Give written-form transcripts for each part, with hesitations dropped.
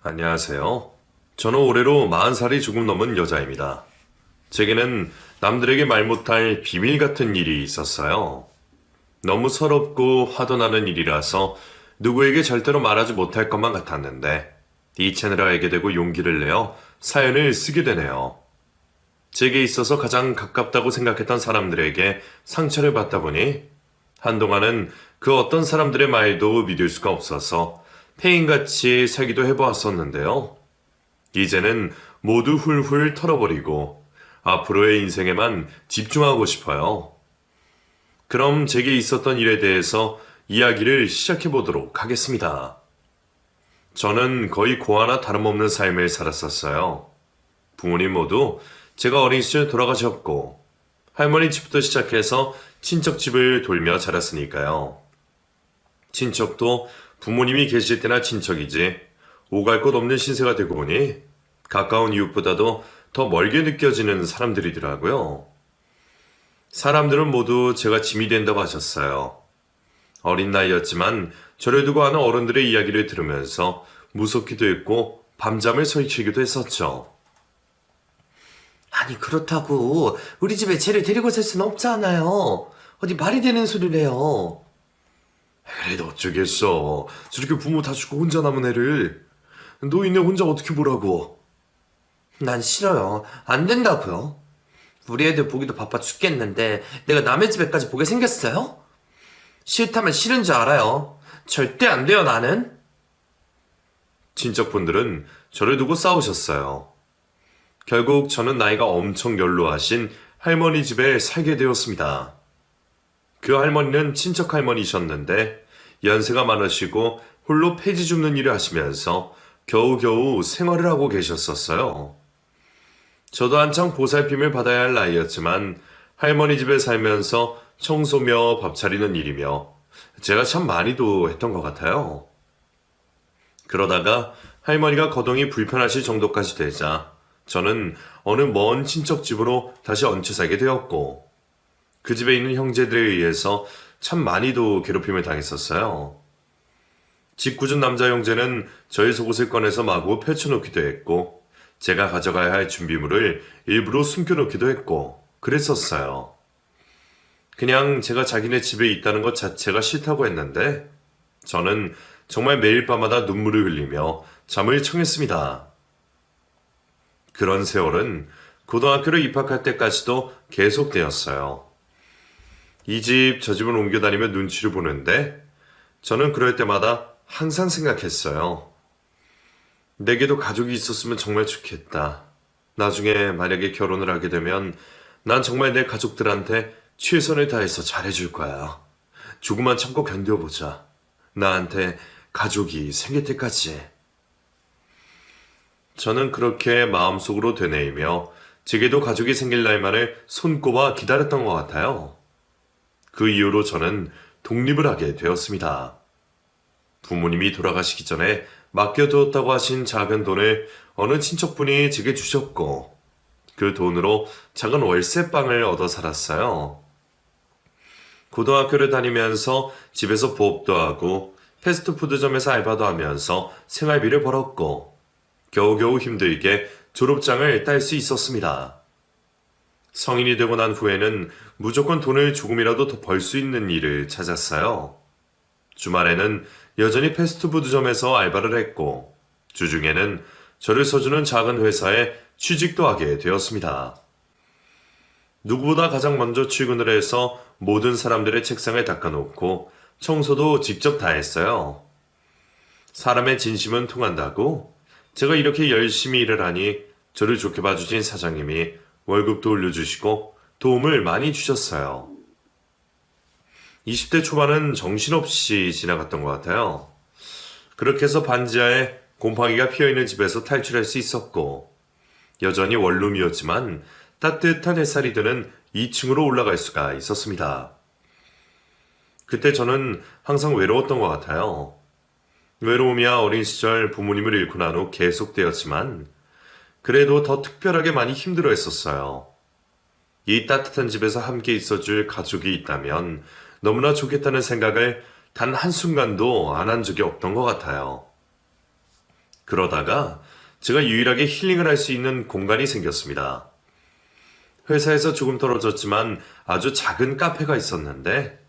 안녕하세요. 저는 올해로 40살이 조금 넘은 여자입니다. 제게는 남들에게 말 못할 비밀 같은 일이 있었어요. 너무 서럽고 화도 나는 일이라서 누구에게 절대로 말하지 못할 것만 같았는데 이 채널을 알게 되고 용기를 내어 사연을 쓰게 되네요. 제게 있어서 가장 가깝다고 생각했던 사람들에게 상처를 받다 보니 한동안은 그 어떤 사람들의 말도 믿을 수가 없어서 페인같이 살기도 해보았었는데요. 이제는 모두 훌훌 털어버리고 앞으로의 인생에만 집중하고 싶어요. 그럼 제게 있었던 일에 대해서 이야기를 시작해보도록 하겠습니다. 저는 거의 고아나 다름없는 삶을 살았었어요. 부모님 모두 제가 어린 시절 돌아가셨고 할머니 집부터 시작해서 친척 집을 돌며 자랐으니까요. 친척도 부모님이 계실 때나 친척이지 오갈 곳 없는 신세가 되고 보니 가까운 이웃보다도 더 멀게 느껴지는 사람들이더라고요. 사람들은 모두 제가 짐이 된다고 하셨어요. 어린 나이였지만 저를 두고 하는 어른들의 이야기를 들으면서 무섭기도 했고 밤잠을 설치기도 했었죠. 아니 그렇다고 우리 집에 쟤를 데리고 살 수는 없잖아요. 어디 말이 되는 소리를 해요. 그래도 어쩌겠어. 저렇게 부모 다 죽고 혼자 남은 애를. 노인네 혼자 어떻게 보라고. 난 싫어요. 안 된다고요. 우리 애들 보기도 바빠 죽겠는데 내가 남의 집에까지 보게 생겼어요? 싫다면 싫은 줄 알아요. 절대 안 돼요 나는. 친척분들은 저를 두고 싸우셨어요. 결국 저는 나이가 엄청 연로하신 할머니 집에 살게 되었습니다. 그 할머니는 친척 할머니셨는데 연세가 많으시고 홀로 폐지 줍는 일을 하시면서 겨우겨우 생활을 하고 계셨었어요. 저도 한창 보살핌을 받아야 할 나이였지만 할머니 집에 살면서 청소며 밥 차리는 일이며 제가 참 많이도 했던 것 같아요. 그러다가 할머니가 거동이 불편하실 정도까지 되자 저는 어느 먼 친척 집으로 다시 얹혀 살게 되었고 그 집에 있는 형제들에 의해서 참 많이도 괴롭힘을 당했었어요. 짓궂은 남자 형제는 저의 속옷을 꺼내서 마구 펼쳐놓기도 했고 제가 가져가야 할 준비물을 일부러 숨겨놓기도 했고 그랬었어요. 그냥 제가 자기네 집에 있다는 것 자체가 싫다고 했는데 저는 정말 매일 밤마다 눈물을 흘리며 잠을 청했습니다. 그런 세월은 고등학교를 입학할 때까지도 계속되었어요. 이 집, 저 집을 옮겨 다니며 눈치를 보는데 저는 그럴 때마다 항상 생각했어요. 내게도 가족이 있었으면 정말 좋겠다. 나중에 만약에 결혼을 하게 되면 난 정말 내 가족들한테 최선을 다해서 잘해줄 거야. 조금만 참고 견뎌보자. 나한테 가족이 생길 때까지. 저는 그렇게 마음속으로 되뇌이며 제게도 가족이 생길 날만을 손꼽아 기다렸던 것 같아요. 그 이후로 저는 독립을 하게 되었습니다. 부모님이 돌아가시기 전에 맡겨두었다고 하신 작은 돈을 어느 친척분이 제게 주셨고 그 돈으로 작은 월세방을 얻어 살았어요. 고등학교를 다니면서 집에서 부업도 하고 패스트푸드점에서 알바도 하면서 생활비를 벌었고 겨우겨우 힘들게 졸업장을 딸 수 있었습니다. 성인이 되고 난 후에는 무조건 돈을 조금이라도 더 벌 수 있는 일을 찾았어요. 주말에는 여전히 패스트푸드점에서 알바를 했고 주중에는 저를 써주는 작은 회사에 취직도 하게 되었습니다. 누구보다 가장 먼저 출근을 해서 모든 사람들의 책상을 닦아놓고 청소도 직접 다 했어요. 사람의 진심은 통한다고 제가 이렇게 열심히 일을 하니 저를 좋게 봐주신 사장님이 월급도 올려주시고 도움을 많이 주셨어요. 20대 초반은 정신없이 지나갔던 것 같아요. 그렇게 해서 반지하에 곰팡이가 피어있는 집에서 탈출할 수 있었고 여전히 원룸이었지만 따뜻한 햇살이 드는 2층으로 올라갈 수가 있었습니다. 그때 저는 항상 외로웠던 것 같아요. 외로움이야 어린 시절 부모님을 잃고 난 후 계속되었지만 그래도 더 특별하게 많이 힘들어 했었어요. 이 따뜻한 집에서 함께 있어줄 가족이 있다면 너무나 좋겠다는 생각을 단 한순간도 안 한 적이 없던 것 같아요. 그러다가 제가 유일하게 힐링을 할 수 있는 공간이 생겼습니다. 회사에서 조금 떨어졌지만 아주 작은 카페가 있었는데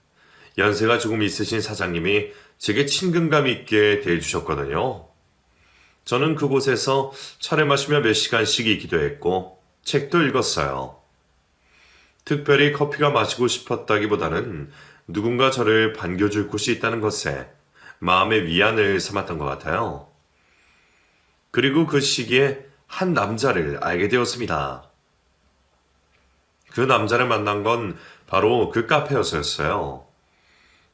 연세가 조금 있으신 사장님이 제게 친근감 있게 대해주셨거든요. 저는 그곳에서 차를 마시며 몇 시간씩 있기도 했고 책도 읽었어요. 특별히 커피가 마시고 싶었다기보다는 누군가 저를 반겨줄 곳이 있다는 것에 마음의 위안을 삼았던 것 같아요. 그리고 그 시기에 한 남자를 알게 되었습니다. 그 남자를 만난 건 바로 그 카페여서였어요.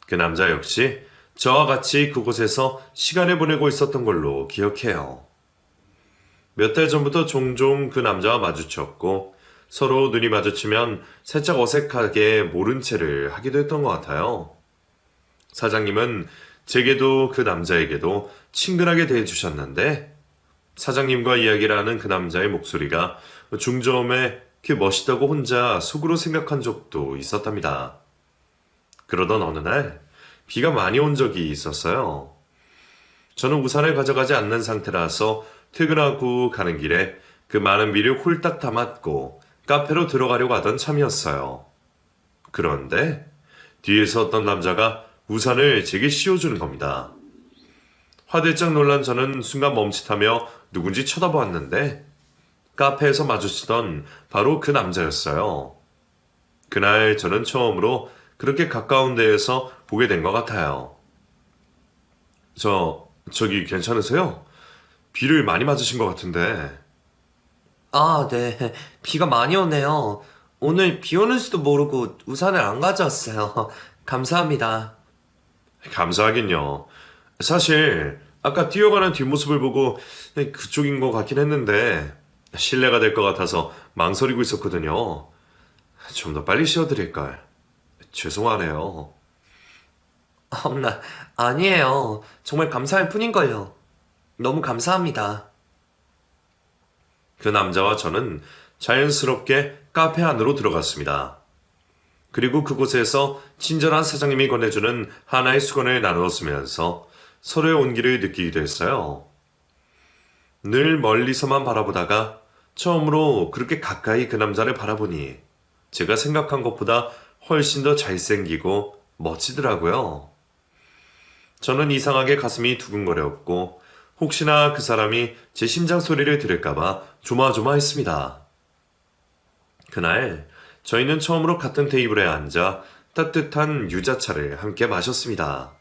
그 남자 역시 저와 같이 그곳에서 시간을 보내고 있었던 걸로 기억해요. 몇 달 전부터 종종 그 남자와 마주쳤고 서로 눈이 마주치면 살짝 어색하게 모른 채를 하기도 했던 것 같아요. 사장님은 제게도 그 남자에게도 친근하게 대해주셨는데 사장님과 이야기를 하는 그 남자의 목소리가 중저음에 그 멋있다고 혼자 속으로 생각한 적도 있었답니다. 그러던 어느 날 비가 많이 온 적이 있었어요. 저는 우산을 가져가지 않는 상태라서 퇴근하고 가는 길에 그 많은 비를 홀딱 담았고 카페로 들어가려고 하던 참이었어요. 그런데 뒤에서 어떤 남자가 우산을 제게 씌워주는 겁니다. 화들짝 놀란 저는 순간 멈칫하며 누군지 쳐다보았는데 카페에서 마주치던 바로 그 남자였어요. 그날 저는 처음으로 그렇게 가까운 데에서 보게 된 것 같아요. 저기 괜찮으세요? 비를 많이 맞으신 것 같은데. 아, 네. 비가 많이 오네요. 오늘 비 오는지도 모르고 우산을 안 가져왔어요. 감사합니다. 감사하긴요. 사실 아까 뛰어가는 뒷모습을 보고 그쪽인 것 같긴 했는데 실례가 될 것 같아서 망설이고 있었거든요. 좀 더 빨리 씌워드릴걸. 죄송하네요. 아니에요. 정말 감사할 뿐인걸요. 너무 감사합니다. 그 남자와 저는 자연스럽게 카페 안으로 들어갔습니다. 그리고 그곳에서 친절한 사장님이 건네주는 하나의 수건을 나누었으면서 서로의 온기를 느끼기도 했어요. 늘 멀리서만 바라보다가 처음으로 그렇게 가까이 그 남자를 바라보니 제가 생각한 것보다 훨씬 더 잘생기고 멋지더라고요. 저는 이상하게 가슴이 두근거렸고 혹시나 그 사람이 제 심장 소리를 들을까봐 조마조마했습니다. 그날 저희는 처음으로 같은 테이블에 앉아 따뜻한 유자차를 함께 마셨습니다.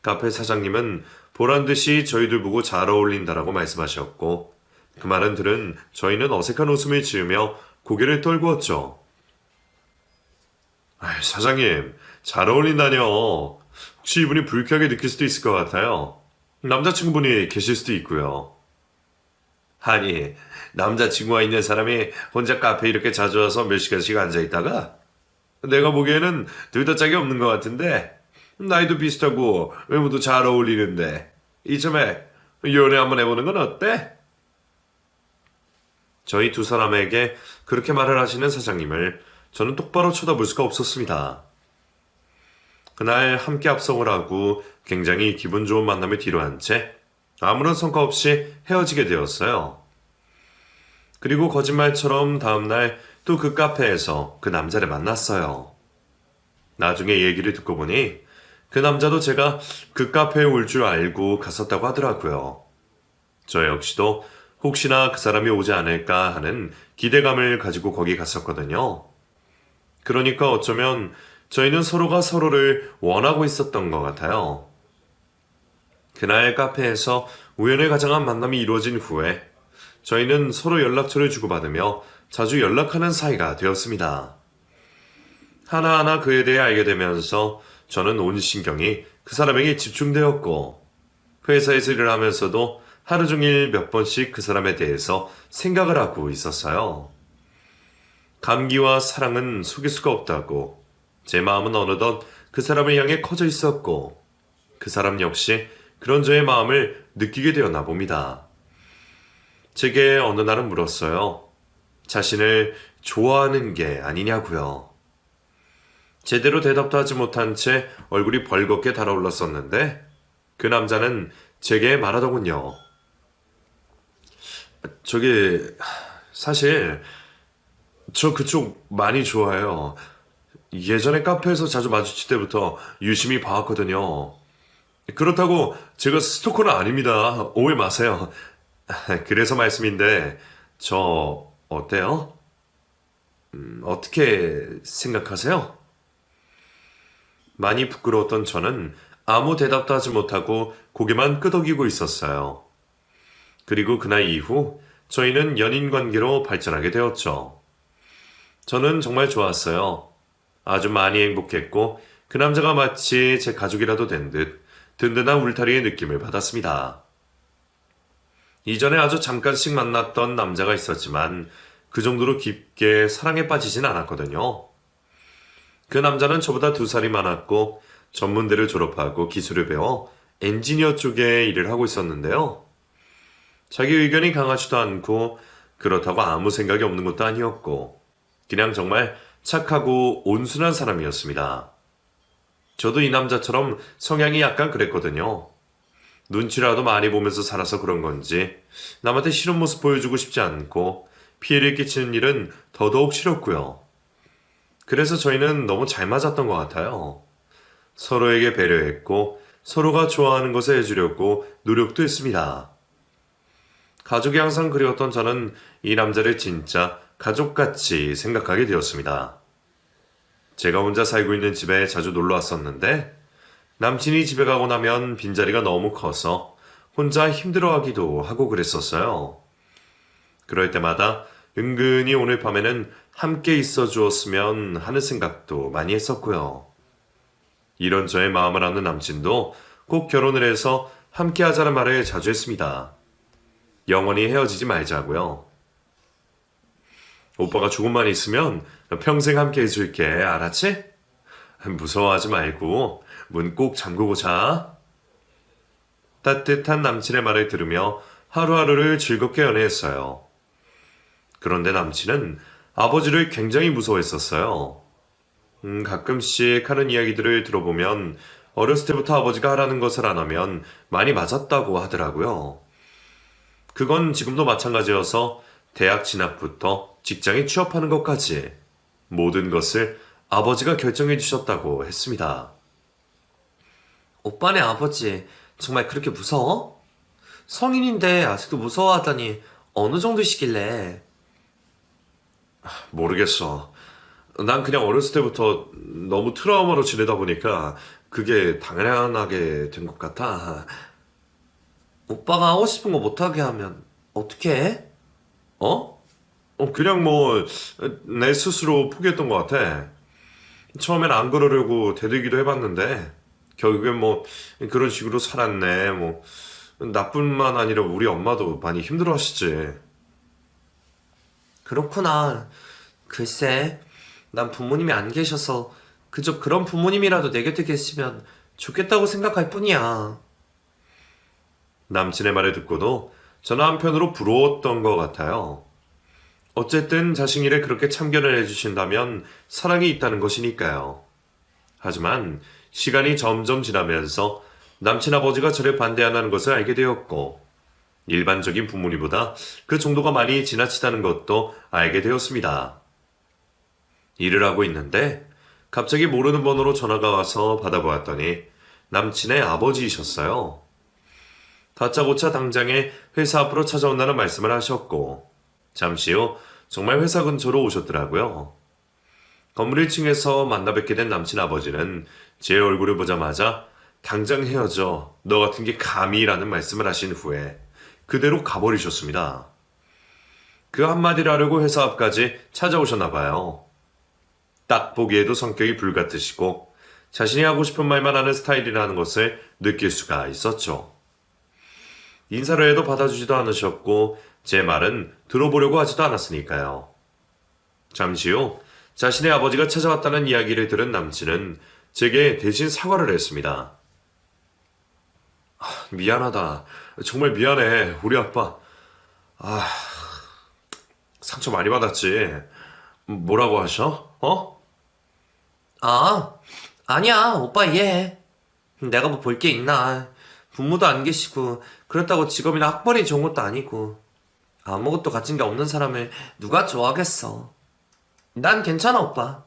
카페 사장님은 보란듯이 저희들 보고 잘 어울린다라고 말씀하셨고 그 말은 들은 저희는 어색한 웃음을 지으며 고개를 떨구었죠. 사장님, 잘 어울린다뇨. 혹시 이분이 불쾌하게 느낄 수도 있을 것 같아요. 남자친구분이 계실 수도 있고요. 아니, 남자친구가 있는 사람이 혼자 카페에 이렇게 자주 와서 몇 시간씩 앉아있다가 내가 보기에는 둘 다 짝이 없는 것 같은데 나이도 비슷하고 외모도 잘 어울리는데 이참에 연애 한번 해보는 건 어때? 저희 두 사람에게 그렇게 말을 하시는 사장님을 저는 똑바로 쳐다볼 수가 없었습니다. 그날 함께 합성을 하고 굉장히 기분 좋은 만남을 뒤로한 채 아무런 성과 없이 헤어지게 되었어요. 그리고 거짓말처럼 다음날 또 그 카페에서 그 남자를 만났어요. 나중에 얘기를 듣고 보니 그 남자도 제가 그 카페에 올 줄 알고 갔었다고 하더라고요. 저 역시도 혹시나 그 사람이 오지 않을까 하는 기대감을 가지고 거기 갔었거든요. 그러니까 어쩌면 저희는 서로가 서로를 원하고 있었던 것 같아요. 그날 카페에서 우연을 가장한 만남이 이루어진 후에 저희는 서로 연락처를 주고받으며 자주 연락하는 사이가 되었습니다. 하나하나 그에 대해 알게 되면서 저는 온 신경이 그 사람에게 집중되었고 회사에서 일을 하면서도 하루 종일 몇 번씩 그 사람에 대해서 생각을 하고 있었어요. 감기와 사랑은 속일 수가 없다고 제 마음은 어느덧 그 사람을 향해 커져 있었고 그 사람 역시 그런 저의 마음을 느끼게 되었나 봅니다. 제게 어느 날은 물었어요. 자신을 좋아하는 게 아니냐고요. 제대로 대답도 하지 못한 채 얼굴이 벌겋게 달아올랐었는데 그 남자는 제게 말하더군요. 저기, 사실, 저 그쪽 많이 좋아해요. 예전에 카페에서 자주 마주칠 때부터 유심히 봐왔거든요. 그렇다고 제가 스토커는 아닙니다. 오해 마세요. 그래서 말씀인데, 저, 어때요? 어떻게 생각하세요? 많이 부끄러웠던 저는 아무 대답도 하지 못하고 고개만 끄덕이고 있었어요. 그리고 그날 이후 저희는 연인 관계로 발전하게 되었죠. 저는 정말 좋았어요. 아주 많이 행복했고 그 남자가 마치 제 가족이라도 된 듯 든든한 울타리의 느낌을 받았습니다. 이전에 아주 잠깐씩 만났던 남자가 있었지만 그 정도로 깊게 사랑에 빠지진 않았거든요. 그 남자는 저보다 2살이 많았고 전문대를 졸업하고 기술을 배워 엔지니어 쪽에 일을 하고 있었는데요. 자기 의견이 강하지도 않고 그렇다고 아무 생각이 없는 것도 아니었고 그냥 정말 착하고 온순한 사람이었습니다. 저도 이 남자처럼 성향이 약간 그랬거든요. 눈치라도 많이 보면서 살아서 그런 건지 남한테 싫은 모습 보여주고 싶지 않고 피해를 끼치는 일은 더더욱 싫었고요. 그래서 저희는 너무 잘 맞았던 것 같아요. 서로에게 배려했고 서로가 좋아하는 것을 해주려고 노력도 했습니다. 가족이 항상 그리웠던 저는 이 남자를 진짜 가족같이 생각하게 되었습니다. 제가 혼자 살고 있는 집에 자주 놀러 왔었는데 남친이 집에 가고 나면 빈자리가 너무 커서 혼자 힘들어하기도 하고 그랬었어요. 그럴 때마다 은근히 오늘 밤에는 함께 있어 주었으면 하는 생각도 많이 했었고요. 이런 저의 마음을 아는 남친도 꼭 결혼을 해서 함께 하자는 말을 자주 했습니다. 영원히 헤어지지 말자고요. 오빠가 조금만 있으면 평생 함께 해줄게. 알았지? 무서워하지 말고 문 꼭 잠그고 자. 따뜻한 남친의 말을 들으며 하루하루를 즐겁게 연애했어요. 그런데 남친은 아버지를 굉장히 무서워했었어요. 가끔씩 하는 이야기들을 들어보면 어렸을 때부터 아버지가 하라는 것을 안 하면 많이 맞았다고 하더라고요. 그건 지금도 마찬가지여서 대학 진학부터 직장에 취업하는 것까지 모든 것을 아버지가 결정해 주셨다고 했습니다. 오빠네 아버지 정말 그렇게 무서워? 성인인데 아직도 무서워하다니 어느 정도시길래? 모르겠어. 난 그냥 어렸을 때부터 너무 트라우마로 지내다 보니까 그게 당연하게 된 것 같아. 오빠가 하고 싶은 거 못하게 하면 어떻게 해? 어? 그냥 뭐 내 스스로 포기했던 것 같아. 처음엔 안 그러려고 되들기도 해봤는데 결국엔 뭐 그런 식으로 살았네. 뭐 나뿐만 아니라 우리 엄마도 많이 힘들어하시지. 그렇구나. 글쎄, 난 부모님이 안 계셔서 그저 그런 부모님이라도 내 곁에 계시면 좋겠다고 생각할 뿐이야. 남친의 말을 듣고도 저는 한편으로 부러웠던 것 같아요. 어쨌든 자식 일에 그렇게 참견을 해주신다면 사랑이 있다는 것이니까요. 하지만 시간이 점점 지나면서 남친 아버지가 저를 반대한다는 것을 알게 되었고 일반적인 부모님보다 그 정도가 많이 지나치다는 것도 알게 되었습니다. 일을 하고 있는데 갑자기 모르는 번호로 전화가 와서 받아보았더니 남친의 아버지이셨어요. 다짜고짜 당장에 회사 앞으로 찾아온다는 말씀을 하셨고 잠시 후 정말 회사 근처로 오셨더라고요. 건물 1층에서 만나 뵙게 된 남친 아버지는 제 얼굴을 보자마자 당장 헤어져. 너 같은 게 감히라는 말씀을 하신 후에 그대로 가버리셨습니다. 그 한마디를 하려고 회사 앞까지 찾아오셨나 봐요. 딱 보기에도 성격이 불같으시고 자신이 하고 싶은 말만 하는 스타일이라는 것을 느낄 수가 있었죠. 인사를 해도 받아주지도 않으셨고 제 말은 들어보려고 하지도 않았으니까요. 잠시 후 자신의 아버지가 찾아왔다는 이야기를 들은 남친은 제게 대신 사과를 했습니다. 미안하다. 정말 미안해. 우리 아빠. 상처 많이 받았지. 뭐라고 하셔? 아, 아니야. 오빠 이해해. 내가 뭐 볼 게 있나. 부모도 안 계시고 그렇다고 직업이나 학벌이 좋은 것도 아니고. 아무것도 가진 게 없는 사람을 누가 좋아하겠어. 난 괜찮아, 오빠.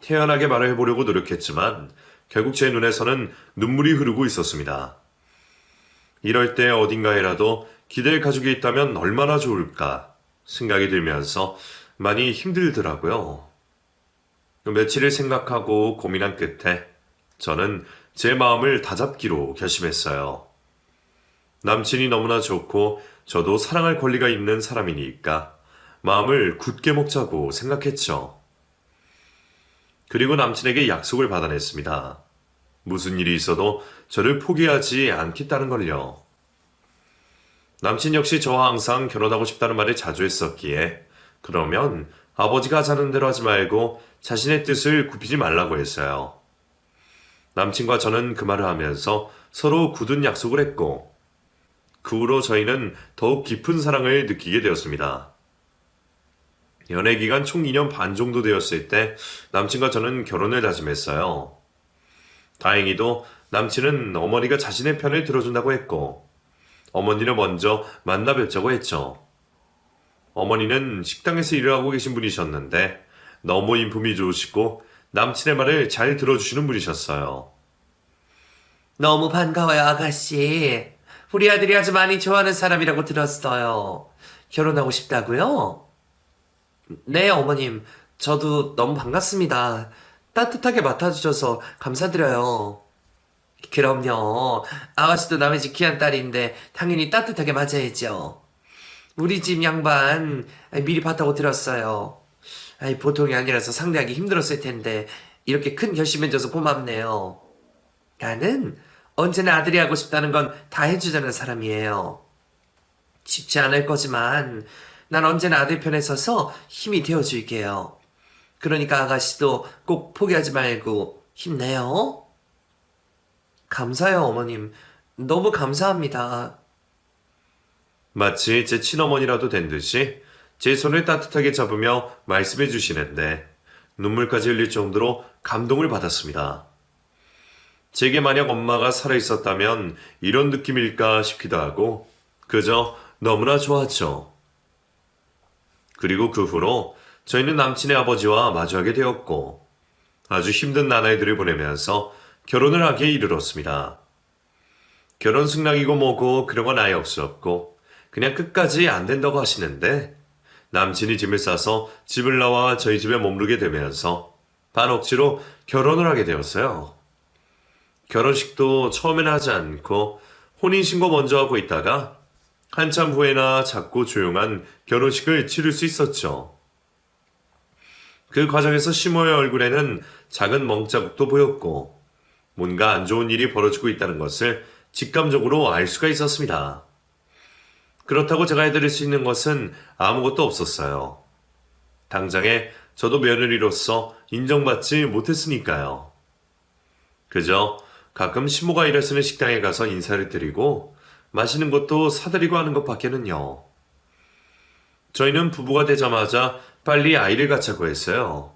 태연하게 말을 해보려고 노력했지만 결국 제 눈에서는 눈물이 흐르고 있었습니다. 이럴 때 어딘가에라도 기댈 가족이 있다면 얼마나 좋을까 생각이 들면서 많이 힘들더라고요. 며칠을 생각하고 고민한 끝에 저는 제 마음을 다잡기로 결심했어요. 남친이 너무나 좋고 저도 사랑할 권리가 있는 사람이니까 마음을 굳게 먹자고 생각했죠. 그리고 남친에게 약속을 받아냈습니다. 무슨 일이 있어도 저를 포기하지 않겠다는 걸요. 남친 역시 저와 항상 결혼하고 싶다는 말을 자주 했었기에 그러면 아버지가 하자는 대로 하지 말고 자신의 뜻을 굽히지 말라고 했어요. 남친과 저는 그 말을 하면서 서로 굳은 약속을 했고 그 후로 저희는 더욱 깊은 사랑을 느끼게 되었습니다. 연애 기간 총 2년 반 정도 되었을 때 남친과 저는 결혼을 다짐했어요. 다행히도 남친은 어머니가 자신의 편을 들어준다고 했고 어머니를 먼저 만나 뵙자고 했죠. 어머니는 식당에서 일을 하고 계신 분이셨는데 너무 인품이 좋으시고 남친의 말을 잘 들어주시는 분이셨어요. 너무 반가워요, 아가씨. 우리 아들이 아주 많이 좋아하는 사람이라고 들었어요. 결혼하고 싶다고요? 네, 어머님. 저도 너무 반갑습니다. 따뜻하게 맡아주셔서 감사드려요. 그럼요. 아가씨도 남의 집 귀한 딸인데 당연히 따뜻하게 맞아야죠. 우리 집 양반 미리 봤다고 들었어요. 보통이 아니라서 상대하기 힘들었을 텐데 이렇게 큰 결심해줘서 고맙네요. 나는 언제나 아들이 하고 싶다는 건 다 해주자는 사람이에요. 쉽지 않을 거지만 난 언제나 아들 편에 서서 힘이 되어줄게요. 그러니까 아가씨도 꼭 포기하지 말고 힘내요. 감사해요, 어머님. 너무 감사합니다. 마치 제 친어머니라도 된 듯이 제 손을 따뜻하게 잡으며 말씀해 주시는데 눈물까지 흘릴 정도로 감동을 받았습니다. 제게 만약 엄마가 살아있었다면 이런 느낌일까 싶기도 하고 그저 너무나 좋았죠. 그리고 그 후로 저희는 남친의 아버지와 마주하게 되었고 아주 힘든 나날들을 보내면서 결혼을 하기에 이르렀습니다. 결혼 승낙이고 뭐고 그런 건 아예 없었고 그냥 끝까지 안 된다고 하시는데 남친이 짐을 싸서 집을 나와 저희 집에 머무르게 되면서 반억지로 결혼을 하게 되었어요. 결혼식도 처음에는 하지 않고 혼인신고 먼저 하고 있다가 한참 후에나 작고 조용한 결혼식을 치를 수 있었죠. 그 과정에서 시모의 얼굴에는 작은 멍자국도 보였고 뭔가 안 좋은 일이 벌어지고 있다는 것을 직감적으로 알 수가 있었습니다. 그렇다고 제가 해드릴 수 있는 것은 아무것도 없었어요. 당장에 저도 며느리로서 인정받지 못했으니까요. 그저 가끔 시모가 일을 쓰는 식당에 가서 인사를 드리고 맛있는 것도 사드리고 하는 것밖에는요. 저희는 부부가 되자마자 빨리 아이를 갖자고 했어요.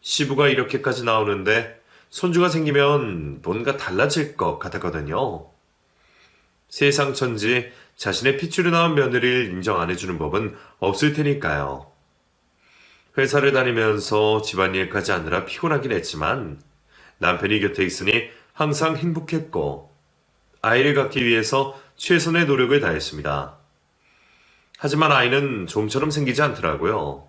시부가 이렇게까지 나오는데 손주가 생기면 뭔가 달라질 것 같았거든요. 세상 천지 자신의 핏줄이 나온 며느리를 인정 안 해주는 법은 없을 테니까요. 회사를 다니면서 집안일까지 하느라 피곤하긴 했지만 남편이 곁에 있으니 항상 행복했고 아이를 갖기 위해서 최선의 노력을 다했습니다. 하지만 아이는 좀처럼 생기지 않더라고요.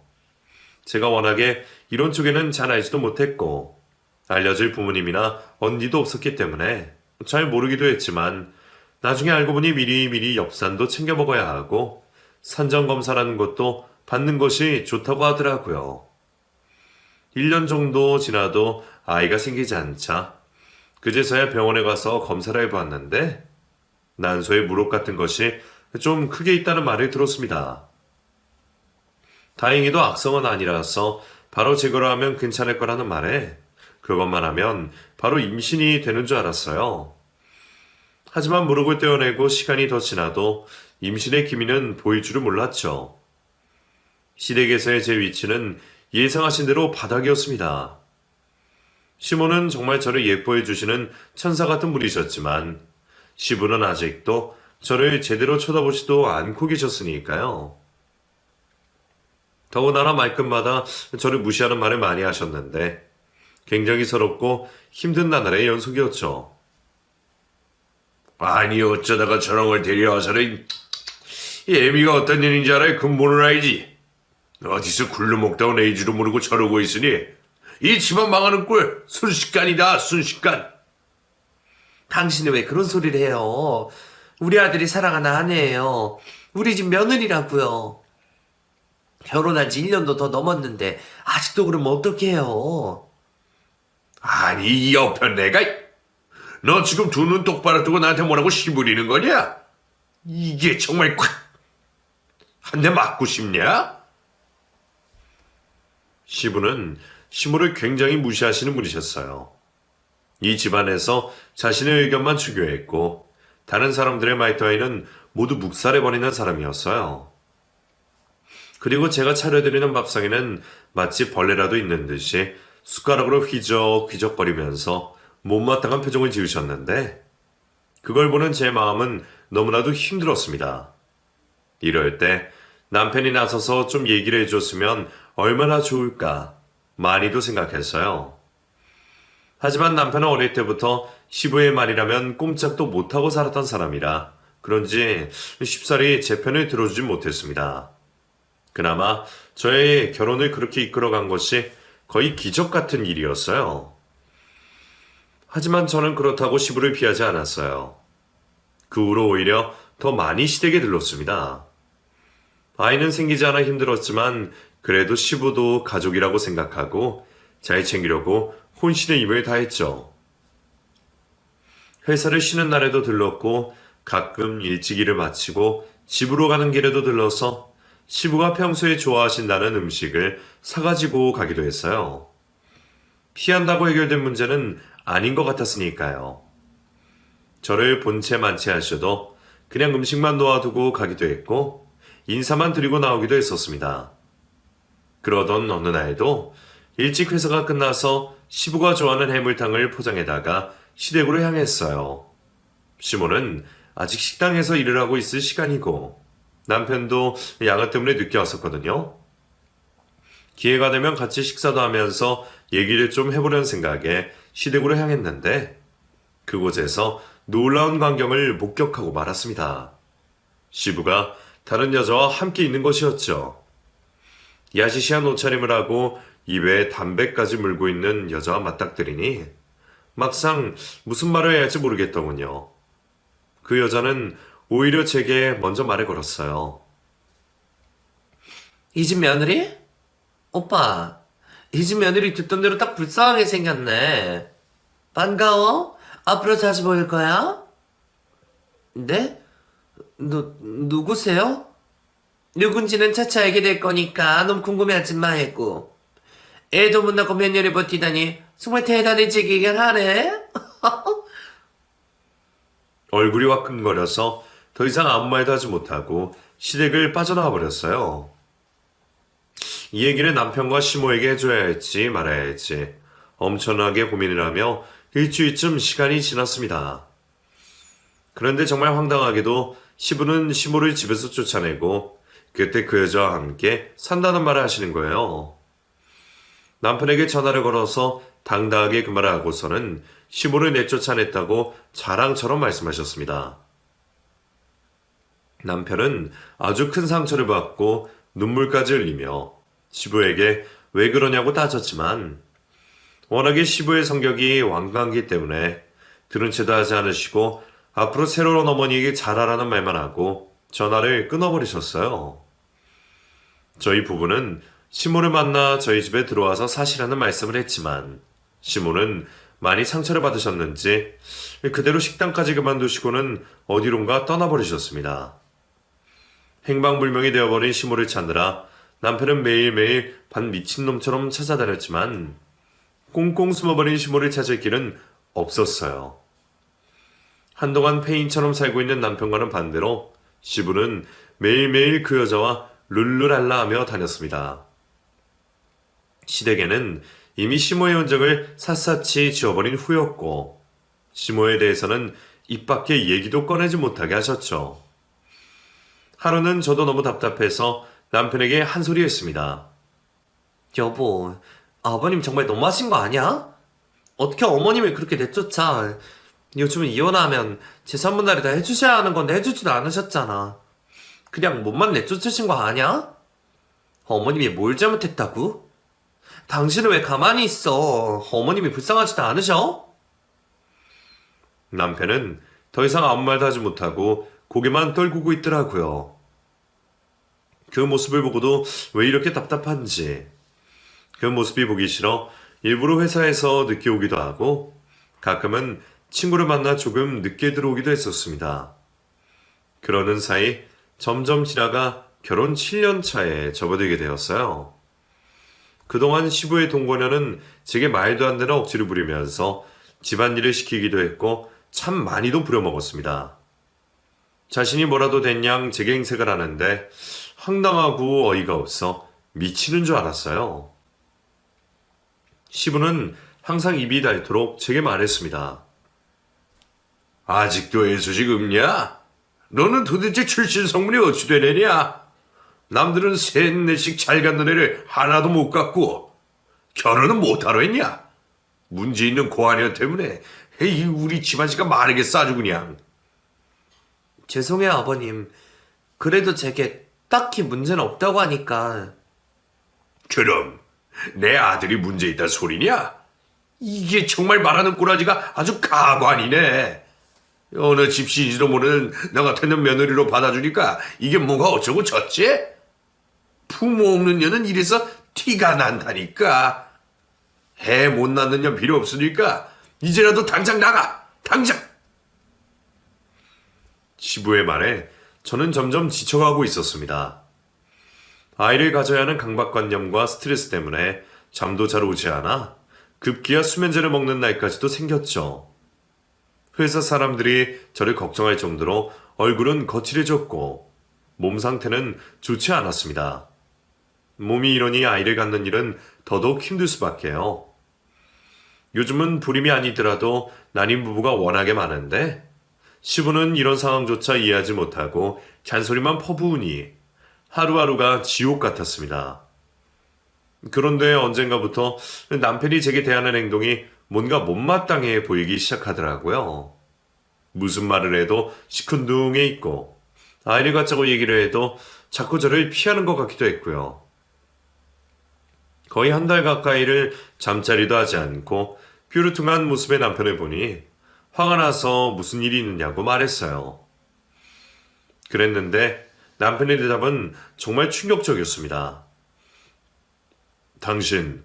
제가 워낙에 이런 쪽에는 잘 알지도 못했고 알려줄 부모님이나 언니도 없었기 때문에 잘 모르기도 했지만 나중에 알고 보니 미리미리 엽산도 챙겨 먹어야 하고 산정검사라는 것도 받는 것이 좋다고 하더라고요. 1년 정도 지나도 아이가 생기지 않자 그제서야 병원에 가서 검사를 해보았는데 난소에 물혹 같은 것이 좀 크게 있다는 말을 들었습니다. 다행히도 악성은 아니라서 바로 제거를 하면 괜찮을 거라는 말에 그것만 하면 바로 임신이 되는 줄 알았어요. 하지만 무릎을 떼어내고 시간이 더 지나도 임신의 기미는 보일 줄은 몰랐죠. 시댁에서의 제 위치는 예상하신 대로 바닥이었습니다. 시모는 정말 저를 예뻐해 주시는 천사 같은 분이셨지만 시부는 아직도 저를 제대로 쳐다보지도 않고 계셨으니까요. 더군다나 말끝마다 저를 무시하는 말을 많이 하셨는데 굉장히 서럽고 힘든 나날의 연속이었죠. 아니 어쩌다가 저런 걸 데려와서는 이 애미가 어떤 년인지 알아야 근본을 알지. 어디서 굴러 먹다 온 에이지도 모르고 저러고 있으니 이 집안 망하는 꼴 순식간이다 순식간. 당신은 왜 그런 소리를 해요? 우리 아들이 사랑하는 아내예요. 우리 집 며느리라고요. 결혼한 지 1년도 더 넘었는데 아직도 그러면 어떡해요? 아니 이 여편네가 너 지금 두 눈 똑바로 뜨고 나한테 뭐라고 씨부리는 거냐? 이게 정말 한 대 맞고 싶냐? 시부는 시모를 굉장히 무시하시는 분이셨어요. 이 집안에서 자신의 의견만 추구했고 다른 사람들의 말따위는 모두 묵살해버리는 사람이었어요. 그리고 제가 차려드리는 밥상에는 마치 벌레라도 있는 듯이 숟가락으로 휘적휘적거리면서 못마땅한 표정을 지으셨는데 그걸 보는 제 마음은 너무나도 힘들었습니다. 이럴 때 남편이 나서서 좀 얘기를 해줬으면 얼마나 좋을까 많이도 생각했어요. 하지만 남편은 어릴 때부터 시부의 말이라면 꼼짝도 못하고 살았던 사람이라 그런지 쉽사리 제 편을 들어주지 못했습니다. 그나마 저의 결혼을 그렇게 이끌어간 것이 거의 기적 같은 일이었어요. 하지만 저는 그렇다고 시부를 피하지 않았어요. 그 후로 오히려 더 많이 시댁에 들렀습니다. 아이는 생기지 않아 힘들었지만 그래도 시부도 가족이라고 생각하고 잘 챙기려고 혼신의 힘을 다했죠. 회사를 쉬는 날에도 들렀고 가끔 일찍 일을 마치고 집으로 가는 길에도 들러서 시부가 평소에 좋아하신다는 음식을 사가지고 가기도 했어요. 피한다고 해결된 문제는 아닌 것 같았으니까요. 저를 본체 만취하셔도 그냥 음식만 놓아두고 가기도 했고 인사만 드리고 나오기도 했었습니다. 그러던 어느 날도 일찍 회사가 끝나서 시부가 좋아하는 해물탕을 포장해다가 시댁으로 향했어요. 시모는 아직 식당에서 일을 하고 있을 시간이고 남편도 양아 때문에 늦게 왔었거든요. 기회가 되면 같이 식사도 하면서 얘기를 좀 해보려는 생각에 시댁으로 향했는데 그곳에서 놀라운 광경을 목격하고 말았습니다. 시부가 다른 여자와 함께 있는 것이었죠. 야시시한 옷차림을 하고 입에 담배까지 물고 있는 여자와 맞닥뜨리니 막상 무슨 말을 해야 할지 모르겠더군요. 그 여자는 오히려 제게 먼저 말을 걸었어요. 이 집 며느리? 오빠, 이 집 며느리 듣던 대로 딱 불쌍하게 생겼네. 반가워? 앞으로 자주 보일 거야? 네? 누구세요? 누군지는 차차 알게 될 거니까 너무 궁금해하지 마 했고. 애도 못 낳고 몇 년을 버티다니 정말 대단해지기긴 하네. 얼굴이 화끈거려서 더 이상 아무 말도 하지 못하고 시댁을 빠져나와 버렸어요. 이 얘기를 남편과 시모에게 해줘야 할지 말아야 할지 엄청나게 고민을 하며 일주일쯤 시간이 지났습니다. 그런데 정말 황당하게도 시부는 시모를 집에서 쫓아내고 그때 그 여자와 함께 산다는 말을 하시는 거예요. 남편에게 전화를 걸어서 당당하게 그 말을 하고서는 시모를 내쫓아냈다고 자랑처럼 말씀하셨습니다. 남편은 아주 큰 상처를 받고 눈물까지 흘리며 시부에게 왜 그러냐고 따졌지만 워낙에 시부의 성격이 완강하기 때문에 들은 채도 하지 않으시고 앞으로 새로운 어머니에게 잘하라는 말만 하고 전화를 끊어버리셨어요. 저희 부부는 시모를 만나 저희 집에 들어와서 사시라는 말씀을 했지만 시모는 많이 상처를 받으셨는지 그대로 식당까지 그만두시고는 어디론가 떠나버리셨습니다. 행방불명이 되어버린 시모를 찾느라 남편은 매일매일 반 미친놈처럼 찾아다녔지만 꽁꽁 숨어버린 시모를 찾을 길은 없었어요. 한동안 폐인처럼 살고 있는 남편과는 반대로 시부는 매일매일 그 여자와 룰루랄라 하며 다녔습니다. 시댁에는 이미 시모의 흔적을 샅샅이 지워버린 후였고 시모에 대해서는 입 밖에 얘기도 꺼내지 못하게 하셨죠. 하루는 저도 너무 답답해서 남편에게 한 소리 했습니다. 여보, 아버님 정말 너무하신 거 아니야? 어떻게 어머님을 그렇게 내쫓아? 요즘은 이혼하면 제3분할이 다 해주셔야 하는 건데 해주지도 않으셨잖아. 그냥 몸만 내쫓으신 거 아니야? 어머님이 뭘 잘못했다고? 당신은 왜 가만히 있어? 어머님이 불쌍하지도 않으셔? 남편은 더 이상 아무 말도 하지 못하고 고개만 떨구고 있더라고요. 그 모습을 보고도 왜 이렇게 답답한지, 그 모습이 보기 싫어 일부러 회사에서 늦게 오기도 하고 가끔은 친구를 만나 조금 늦게 들어오기도 했었습니다. 그러는 사이 점점 지나가 결혼 7년 차에 접어들게 되었어요. 그동안 시부의 동거녀는 제게 말도 안 되는 억지를 부리면서 집안일을 시키기도 했고 참 많이도 부려먹었습니다. 자신이 뭐라도 된 양 제게 행색을 하는데 황당하고 어이가 없어 미치는 줄 알았어요. 시부는 항상 입이 닳도록 제게 말했습니다. 아직도 애수식 없냐? 너는 도대체 출신 성분이 어찌 되느냐? 남들은 셋, 넷씩 잘 갖는 애를 하나도 못 갖고 결혼은 못하러 했냐? 문제 있는 고아녀 때문에 에이, 우리 집안씨가 마르게 싸주 그냥. 죄송해요, 아버님. 그래도 제게 딱히 문제는 없다고 하니까. 그럼 내 아들이 문제 있다 소리냐? 이게 정말 말하는 꼬라지가 아주 가관이네. 어느 집신지도 모르는 너 같은 며느리로 받아주니까 이게 뭐가 어쩌고 저쩌지? 부모 없는 년은 이래서 티가 난다니까. 애 못 낳는 년 필요 없으니까 이제라도 당장 나가. 당장. 시부의 말에 저는 점점 지쳐가고 있었습니다. 아이를 가져야 하는 강박관념과 스트레스 때문에 잠도 잘 오지 않아 급기야 수면제를 먹는 날까지도 생겼죠. 회사 사람들이 저를 걱정할 정도로 얼굴은 거칠해졌고 몸 상태는 좋지 않았습니다. 몸이 이러니 아이를 갖는 일은 더더욱 힘들 수밖에요. 요즘은 불임이 아니더라도 난임 부부가 워낙에 많은데 시부는 이런 상황조차 이해하지 못하고 잔소리만 퍼부으니 하루하루가 지옥 같았습니다. 그런데 언젠가부터 남편이 제게 대하는 행동이 뭔가 못마땅해 보이기 시작하더라고요. 무슨 말을 해도 시큰둥해 있고 아이를 갖자고 얘기를 해도 자꾸 저를 피하는 것 같기도 했고요. 거의 한 달 가까이를 잠자리도 하지 않고 뾰루퉁한 모습의 남편을 보니 화가 나서 무슨 일이 있느냐고 말했어요. 그랬는데 남편의 대답은 정말 충격적이었습니다. 당신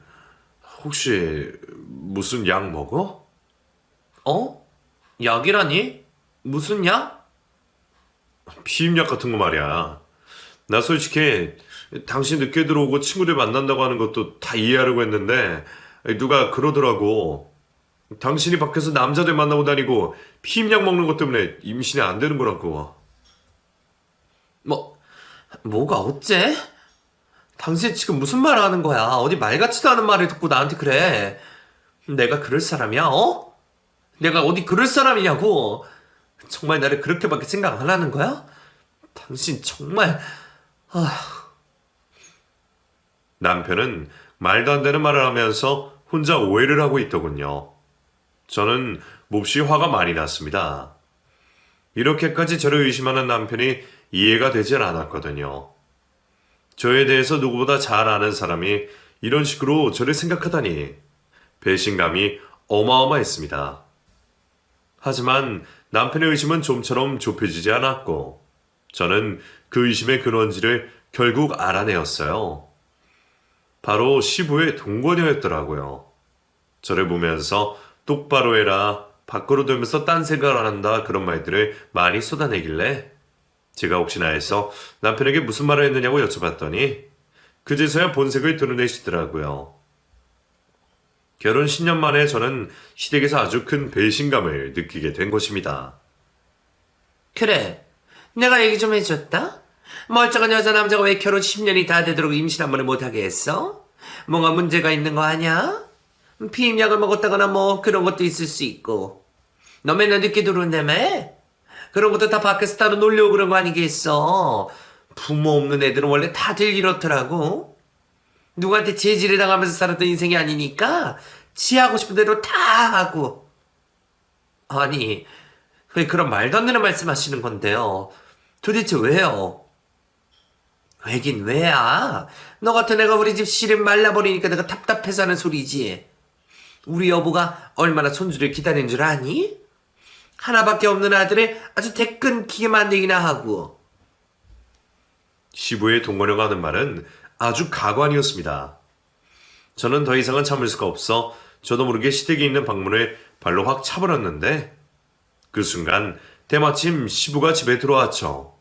혹시 무슨 약 먹어? 어? 약이라니? 무슨 약? 피임약 같은 거 말이야. 나 솔직히 당신 늦게 들어오고 친구들 만난다고 하는 것도 다 이해하려고 했는데 누가 그러더라고. 당신이 밖에서 남자들 만나고 다니고 피임약 먹는 것 때문에 임신이 안 되는 거라고. 뭐가 어째? 당신 지금 무슨 말 하는 거야? 어디 말 같지도 않은 말을 듣고 나한테 그래. 내가 그럴 사람이야, 어? 내가 어디 그럴 사람이냐고. 정말 나를 그렇게밖에 생각 안 하는 거야? 당신 정말... 남편은 말도 안 되는 말을 하면서 혼자 오해를 하고 있더군요. 저는 몹시 화가 많이 났습니다. 이렇게까지 저를 의심하는 남편이 이해가 되질 않았거든요. 저에 대해서 누구보다 잘 아는 사람이 이런 식으로 저를 생각하다니 배신감이 어마어마했습니다. 하지만 남편의 의심은 좀처럼 좁혀지지 않았고 저는 그 의심의 근원지를 결국 알아내었어요. 바로 시부의 동거녀였더라고요. 저를 보면서 똑바로 해라, 밖으로 돌면서 딴 생각을 안 한다 그런 말들을 많이 쏟아내길래 제가 혹시나 해서 남편에게 무슨 말을 했느냐고 여쭤봤더니 그제서야 본색을 드러내시더라고요. 결혼 10년 만에 저는 시댁에서 아주 큰 배신감을 느끼게 된 것입니다. 그래, 내가 얘기 좀 해줬다? 멀쩡한 여자 남자가 왜 결혼 10년이 다 되도록 임신 한 번을 못하게 했어? 뭔가 문제가 있는 거 아니야? 피임약을 먹었다거나 뭐 그런 것도 있을 수 있고. 너 맨날 늦게 들어온다며? 그런 것도 다 밖에서 따로 놀려고 그런 거 아니겠어? 부모 없는 애들은 원래 다들 이렇더라고. 누구한테 제지를 당하면서 살았던 인생이 아니니까 지 하고 싶은 대로 다 하고. 아니, 왜 그런 말도 안 되는 말씀 하시는 건데요? 도대체 왜요? 왜긴 왜야? 너 같은 애가 우리 집 씨름 말라버리니까 내가 답답해서 하는 소리지. 우리 여보가 얼마나 손주를 기다리는 줄 아니? 하나밖에 없는 아들을 아주 대끈키게 만들기나 하고. 시부의 동거녀가 하는 말은 아주 가관이었습니다. 저는 더 이상은 참을 수가 없어 저도 모르게 시댁에 있는 방문을 발로 확 차버렸는데 그 순간 때마침 시부가 집에 들어왔죠.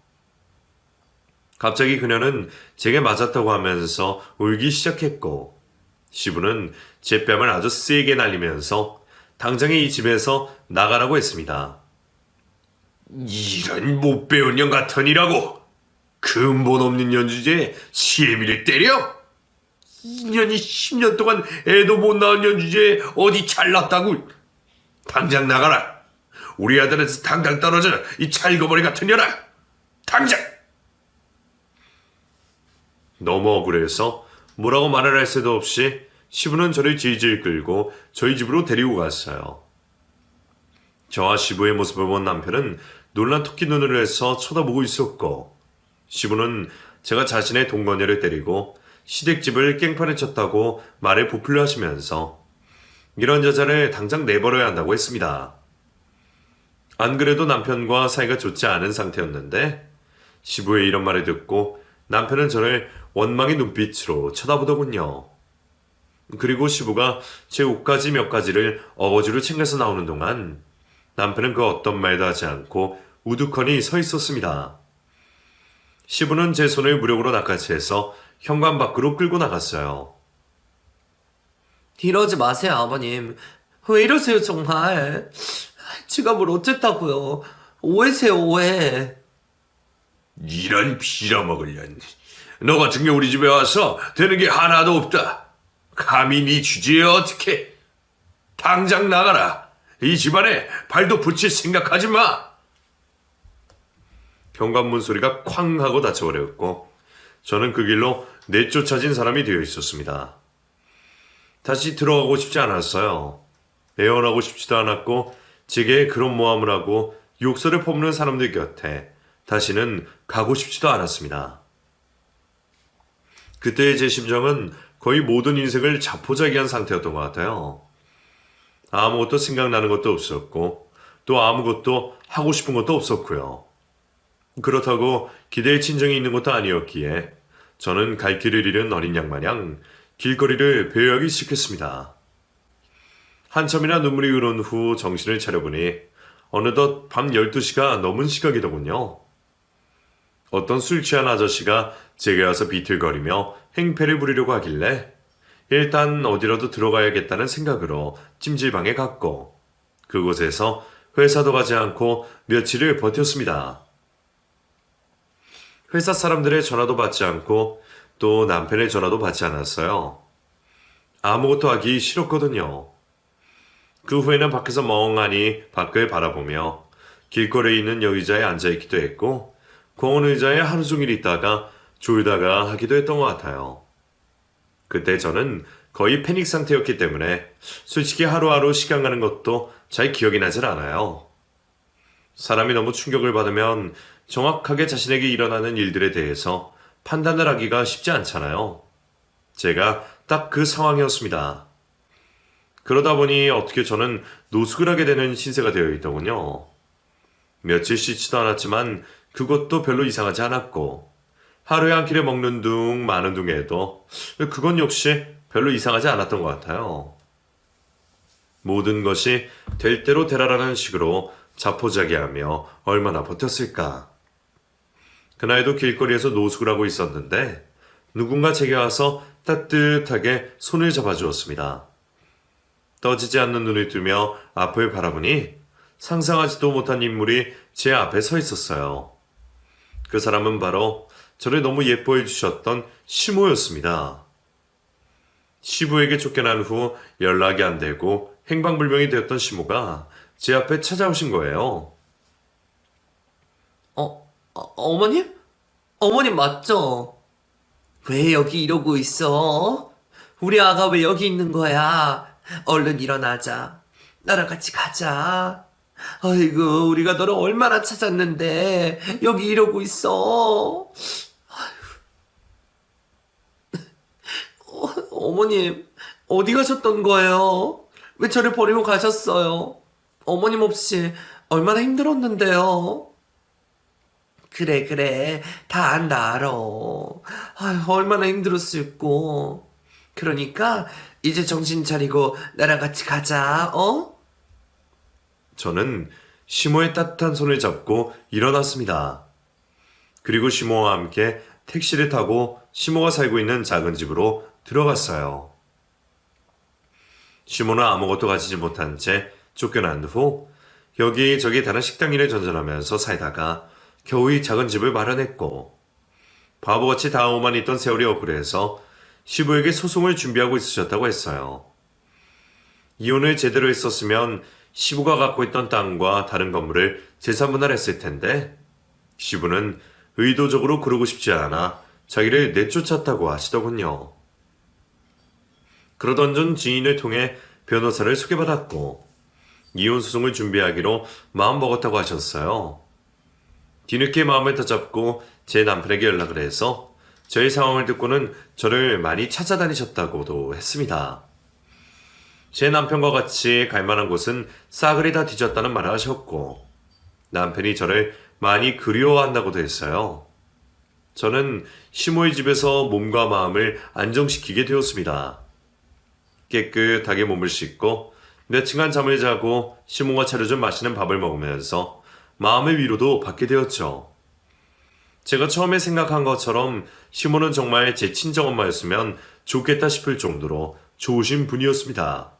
갑자기 그녀는 제게 맞았다고 하면서 울기 시작했고 시부는 제 뺨을 아주 세게 날리면서 당장에 이 집에서 나가라고 했습니다. 이런 못 배운 년 같으니라고 근본 없는 연주제에 시애미를 때려? 2년이 10년 동안 애도 못 낳은 연주제에 어디 잘났다고? 당장 나가라. 우리 아들에서 당장 떨어져 이 찰거머리 같은 년아. 당장! 너무 억울해서 뭐라고 말을 할 새도 없이 시부는 저를 질질 끌고 저희 집으로 데리고 갔어요. 저와 시부의 모습을 본 남편은 놀란 토끼 눈을 해서 쳐다보고 있었고 시부는 제가 자신의 동거녀를 때리고 시댁집을 깽판에 쳤다고 말을 부풀려 하시면서 이런 여자를 당장 내버려야 한다고 했습니다. 안 그래도 남편과 사이가 좋지 않은 상태였는데 시부의 이런 말을 듣고 남편은 저를 원망의 눈빛으로 쳐다보더군요. 그리고 시부가 제 옷가지 몇 가지를 어거지로 챙겨서 나오는 동안 남편은 그 어떤 말도 하지 않고 우두커니 서 있었습니다. 시부는 제 손을 무력으로 낚아채서 현관 밖으로 끌고 나갔어요. 이러지 마세요, 아버님. 왜 이러세요, 정말. 지가 뭘 어쨌다고요. 오해세요, 오해. 이런 빌어먹을 년. 너 같은 게 우리 집에 와서 되는 게 하나도 없다. 감히 네 주제에 어떻게. 당장 나가라. 이 집안에 발도 붙일 생각하지 마. 현관문 소리가 쾅 하고 닫혀버렸고 저는 그 길로 내쫓아진 사람이 되어 있었습니다. 다시 들어가고 싶지 않았어요. 애원하고 싶지도 않았고 제게 그런 모함을 하고 욕설을 퍼붓는 사람들 곁에 다시는 가고 싶지도 않았습니다. 그때의 제 심정은 거의 모든 인생을 자포자기한 상태였던 것 같아요. 아무것도 생각나는 것도 없었고 또 아무것도 하고 싶은 것도 없었고요. 그렇다고 기대의 친정이 있는 것도 아니었기에 저는 갈 길을 잃은 어린 양 마냥 길거리를 배회하기 시작했습니다. 한참이나 눈물이 흐른 후 정신을 차려보니 어느덧 밤 12시가 넘은 시각이더군요. 어떤 술 취한 아저씨가 제게 와서 비틀거리며 행패를 부리려고 하길래 일단 어디라도 들어가야겠다는 생각으로 찜질방에 갔고 그곳에서 회사도 가지 않고 며칠을 버텼습니다. 회사 사람들의 전화도 받지 않고 또 남편의 전화도 받지 않았어요. 아무것도 하기 싫었거든요. 그 후에는 밖에서 멍하니 밖을 바라보며 길거리에 있는 여의자에 앉아있기도 했고 공원 의자에 하루 종일 있다가 졸다가 하기도 했던 것 같아요. 그때 저는 거의 패닉 상태였기 때문에 솔직히 하루하루 시간 가는 것도 잘 기억이 나질 않아요. 사람이 너무 충격을 받으면 정확하게 자신에게 일어나는 일들에 대해서 판단을 하기가 쉽지 않잖아요. 제가 딱 그 상황이었습니다. 그러다 보니 어떻게 저는 노숙을 하게 되는 신세가 되어 있더군요. 며칠 씻지도 않았지만 그것도 별로 이상하지 않았고 하루에 한 끼를 먹는 둥 마는 둥에도 그건 역시 별로 이상하지 않았던 것 같아요. 모든 것이 될 대로 되라라는 식으로 자포자기하며 얼마나 버텼을까. 그날도 길거리에서 노숙을 하고 있었는데 누군가 제게 와서 따뜻하게 손을 잡아주었습니다. 떠지지 않는 눈을 뜨며 앞을 바라보니 상상하지도 못한 인물이 제 앞에 서 있었어요. 그 사람은 바로 저를 너무 예뻐해 주셨던 시모였습니다. 시부에게 쫓겨난 후 연락이 안 되고 행방불명이 되었던 시모가 제 앞에 찾아오신 거예요. 어머님? 어머님 맞죠? 왜 여기 이러고 있어? 우리 아가 왜 여기 있는 거야? 얼른 일어나자. 나랑 같이 가자. 아이고, 우리가 너를 얼마나 찾았는데 여기 이러고 있어. 어머님, 어디 가셨던 거예요? 왜 저를 버리고 가셨어요? 어머님 없이 얼마나 힘들었는데요. 그래, 그래. 다 안다, 알아. 아휴, 얼마나 힘들었을꼬. 그러니까, 이제 정신 차리고 나랑 같이 가자, 어? 저는 시모의 따뜻한 손을 잡고 일어났습니다. 그리고 시모와 함께 택시를 타고 시모가 살고 있는 작은 집으로 들어갔어요. 시모는 아무것도 가지지 못한 채 쫓겨난 후 여기저기 다른 식당 일에 전전하면서 살다가 겨우 이 작은 집을 마련했고 바보같이 당하고만 있던 세월이 억울해서 시부에게 소송을 준비하고 있으셨다고 했어요. 이혼을 제대로 했었으면 시부가 갖고 있던 땅과 다른 건물을 재산분할했을 텐데 시부는 의도적으로 그러고 싶지 않아 자기를 내쫓았다고 하시더군요. 그러던 중 지인을 통해 변호사를 소개받았고 이혼 소송을 준비하기로 마음먹었다고 하셨어요. 뒤늦게 마음을 다잡고 제 남편에게 연락을 해서 저의 상황을 듣고는 저를 많이 찾아다니셨다고도 했습니다. 제 남편과 같이 갈 만한 곳은 싸그리 다 뒤졌다는 말을 하셨고 남편이 저를 많이 그리워한다고도 했어요. 저는 시모의 집에서 몸과 마음을 안정시키게 되었습니다. 깨끗하게 몸을 씻고 며칠간 잠을 자고 시모가 차려준 맛있는 밥을 먹으면서 마음의 위로도 받게 되었죠. 제가 처음에 생각한 것처럼 시모는 정말 제 친정엄마였으면 좋겠다 싶을 정도로 좋으신 분이었습니다.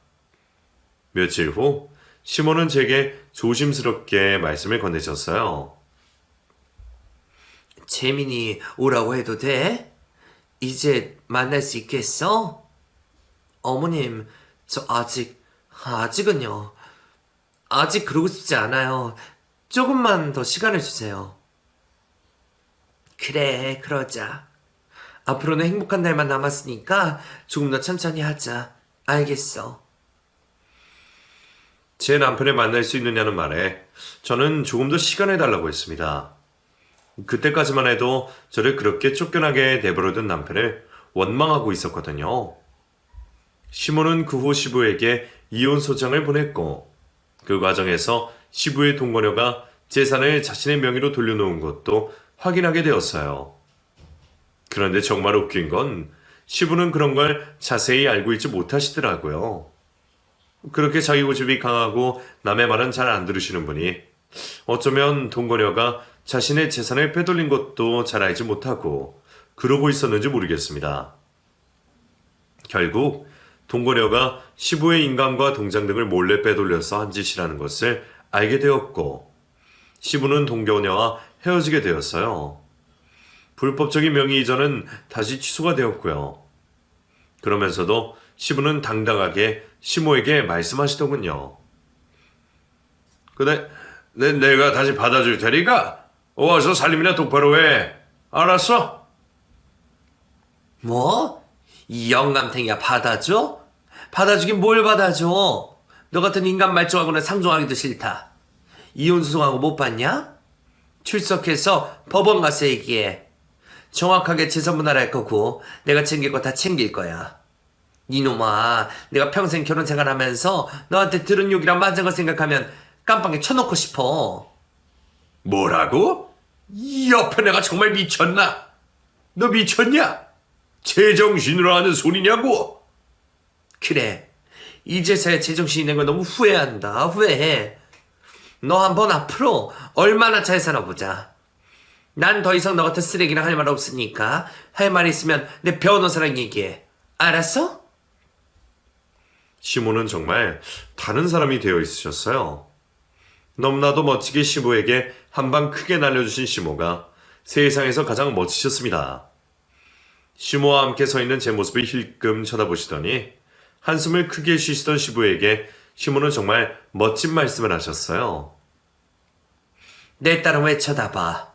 며칠 후 시모는 제게 조심스럽게 말씀을 건네셨어요. 재민이 오라고 해도 돼? 이제 만날 수 있겠어? 어머님, 저 아직은요. 아직 그러고 싶지 않아요. 조금만 더 시간을 주세요. 그래, 그러자. 앞으로는 행복한 날만 남았으니까 조금 더 천천히 하자. 알겠어. 제 남편을 만날 수 있느냐는 말에 저는 조금 더 시간을 달라고 했습니다. 그때까지만 해도 저를 그렇게 쫓겨나게 내버려둔 남편을 원망하고 있었거든요. 시모는 그 후 시부에게 이혼 소장을 보냈고 그 과정에서 시부의 동거녀가 재산을 자신의 명의로 돌려놓은 것도 확인하게 되었어요. 그런데 정말 웃긴 건 시부는 그런 걸 자세히 알고 있지 못하시더라고요. 그렇게 자기 고집이 강하고 남의 말은 잘 안 들으시는 분이 어쩌면 동거녀가 자신의 재산을 빼돌린 것도 잘 알지 못하고 그러고 있었는지 모르겠습니다. 결국 동거녀가 시부의 인감과 동장 등을 몰래 빼돌려서 한 짓이라는 것을 알게 되었고 시부는 동거녀와 헤어지게 되었어요. 불법적인 명의 이전은 다시 취소가 되었고요. 그러면서도 시부는 당당하게 시모에게 말씀하시더군요. 그래, 내가 다시 받아줄 테니까 와서 살림이나 똑바로 해. 알았어? 뭐? 이 영감탱이야 받아줘? 받아주긴 뭘 받아줘? 너 같은 인간 말종하고는 상종하기도 싫다. 이혼 소송하고 못 봤냐? 출석해서 법원 가서 얘기해. 정확하게 재산 분할할 거고 내가 챙길 거 다 챙길 거야. 이놈아, 내가 평생 결혼 생활하면서 너한테 들은 욕이랑 맞은 거 생각하면 깜빵에 쳐놓고 싶어. 뭐라고? 이 옆에 내가 정말 미쳤나? 너 미쳤냐? 제정신으로 하는 소리냐고? 그래, 이제서야 제정신이 된 거 너무 후회한다. 후회해. 너 한번 앞으로 얼마나 잘 살아보자. 난 더 이상 너 같은 쓰레기랑 할 말 없으니까 할 말 있으면 내 변호사랑 얘기해. 알았어? 시모는 정말 다른 사람이 되어 있으셨어요. 너무나도 멋지게 시모에게 한 방 크게 날려주신 시모가 세상에서 가장 멋지셨습니다. 시모와 함께 서 있는 제 모습을 힐끔 쳐다보시더니 한숨을 크게 쉬시던 시부에게 시몬은 정말 멋진 말씀을 하셨어요. 내 딸은 왜 쳐다봐?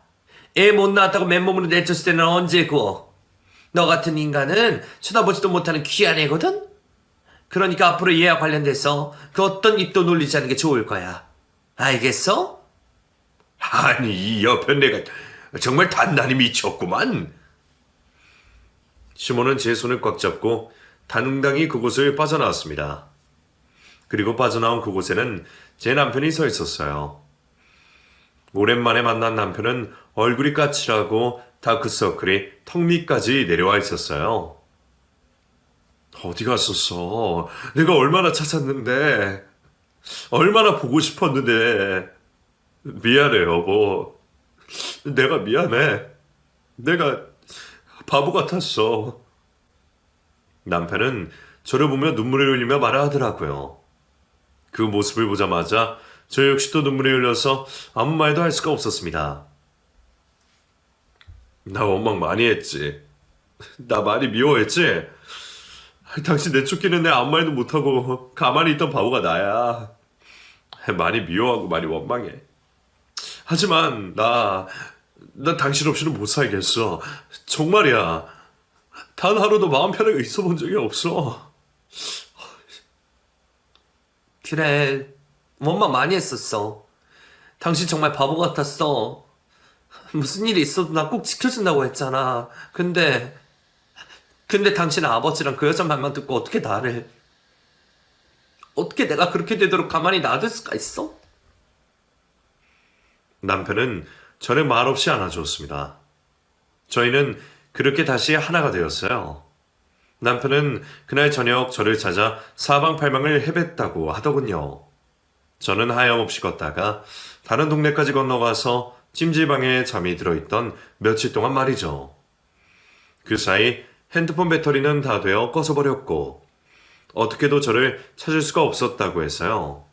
애 못 낳았다고 맨몸으로 내쫓을 때는 언제고? 너 같은 인간은 쳐다보지도 못하는 귀한 애거든? 그러니까 앞으로 얘와 관련돼서 그 어떤 입도 놀리지 않는 게 좋을 거야. 알겠어? 아니, 이 여편네가 정말 단단히 미쳤구만. 시몬은 제 손을 꽉 잡고 당당히 그곳을 빠져나왔습니다. 그리고 빠져나온 그곳에는 제 남편이 서 있었어요. 오랜만에 만난 남편은 얼굴이 까칠하고 다크서클이 턱 밑까지 내려와 있었어요. 어디 갔었어? 내가 얼마나 찾았는데, 얼마나 보고 싶었는데. 미안해, 여보. 내가 미안해. 내가 바보 같았어. 남편은 저를 보며 눈물을 흘리며 말을 하더라고요. 그 모습을 보자마자 저 역시 또 눈물이 흘려서 아무 말도 할 수가 없었습니다. 나 원망 많이 했지. 나 많이 미워했지. 당신 내쫓기는 내 아무 말도 못하고 가만히 있던 바보가 나야. 많이 미워하고 많이 원망해. 하지만 나 당신 없이는 못 살겠어. 정말이야. 단 하루도 마음 편하게 있어 본 적이 없어. 그래, 원망 많이 했었어. 당신 정말 바보 같았어. 무슨 일이 있어도 나 꼭 지켜준다고 했잖아. 근데 당신 아버지랑 그 여자 말만 듣고 어떻게 내가 그렇게 되도록 가만히 놔둘 수가 있어? 남편은 저를 말없이 안아주었습니다. 저희는 그렇게 다시 하나가 되었어요. 남편은 그날 저녁 저를 찾아 사방팔방을 헤맸다고 하더군요. 저는 하염없이 걷다가 다른 동네까지 건너가서 찜질방에 잠이 들어있던 며칠 동안 말이죠. 그 사이 핸드폰 배터리는 다 되어 꺼져버렸고 어떻게도 저를 찾을 수가 없었다고 했어요.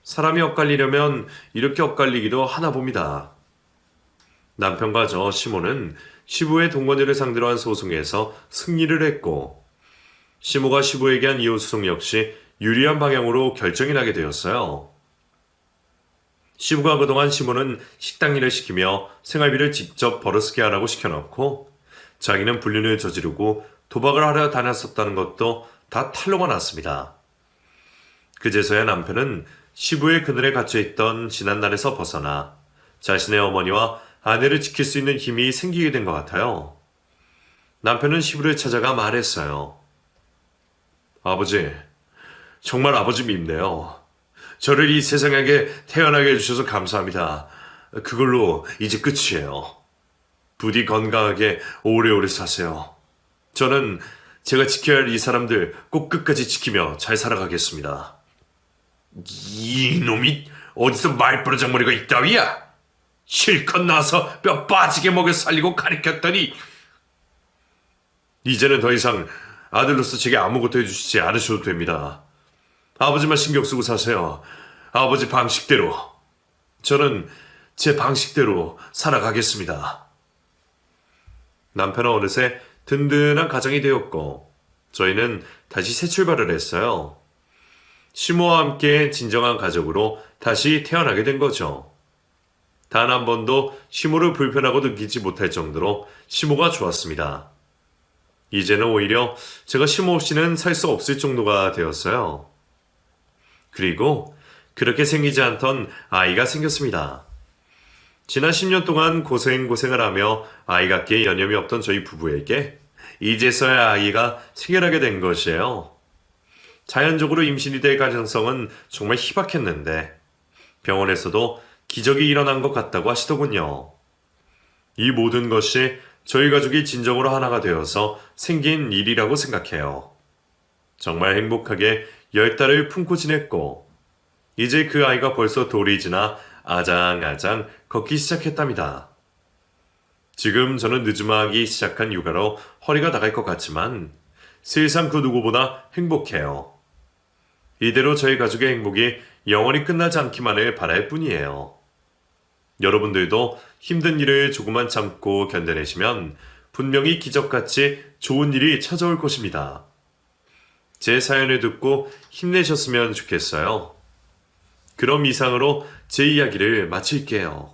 사람이 엇갈리려면 이렇게 엇갈리기도 하나 봅니다. 남편과 저 시모는 시부의 동거녀를 상대로 한 소송에서 승리를 했고 시모가 시부에게 한 이혼 소송 역시 유리한 방향으로 결정이 나게 되었어요. 시부가 그동안 시모는 식당 일을 시키며 생활비를 직접 벌어쓰게 하라고 시켜놓고 자기는 불륜을 저지르고 도박을 하려 다녔었다는 것도 다 탄로가 났습니다. 그제서야 남편은 시부의 그늘에 갇혀있던 지난날에서 벗어나 자신의 어머니와 아내를 지킬 수 있는 힘이 생기게 된 것 같아요. 남편은 시부를 찾아가 말했어요. 아버지, 정말 아버지 밉네요. 저를 이 세상에 태어나게 해주셔서 감사합니다. 그걸로 이제 끝이에요. 부디 건강하게 오래오래 사세요. 저는 제가 지켜야 할 이 사람들 꼭 끝까지 지키며 잘 살아가겠습니다. 이놈이 어디서 말버릇장머리가 있다위야? 실컷 나서 뼈 빠지게 먹여 살리고 가리켰더니 이제는 더 이상 아들로서 제게 아무것도 해주시지 않으셔도 됩니다. 아버지만 신경 쓰고 사세요. 아버지 방식대로. 저는 제 방식대로 살아가겠습니다. 남편은 어느새 든든한 가정이 되었고 저희는 다시 새 출발을 했어요. 시모와 함께 진정한 가족으로 다시 태어나게 된 거죠. 단 한 번도 시모를 불편하고 느끼지 못할 정도로 시모가 좋았습니다. 이제는 오히려 제가 시모 없이는 살 수 없을 정도가 되었어요. 그리고 그렇게 생기지 않던 아이가 생겼습니다. 지난 10년 동안 고생을 하며 아이 갖기에 여념이 없던 저희 부부에게 이제서야 아이가 생겨나게 된 것이에요. 자연적으로 임신이 될 가능성은 정말 희박했는데 병원에서도 기적이 일어난 것 같다고 하시더군요. 이 모든 것이 저희 가족이 진정으로 하나가 되어서 생긴 일이라고 생각해요. 정말 행복하게 10달을 품고 지냈고 이제 그 아이가 벌써 돌이 지나 아장아장 걷기 시작했답니다. 지금 저는 늦음하기 시작한 육아로 허리가 나갈 것 같지만 세상 그 누구보다 행복해요. 이대로 저희 가족의 행복이 영원히 끝나지 않기만을 바랄 뿐이에요. 여러분들도 힘든 일을 조금만 참고 견뎌내시면 분명히 기적같이 좋은 일이 찾아올 것입니다. 제 사연을 듣고 힘내셨으면 좋겠어요. 그럼 이상으로 제 이야기를 마칠게요.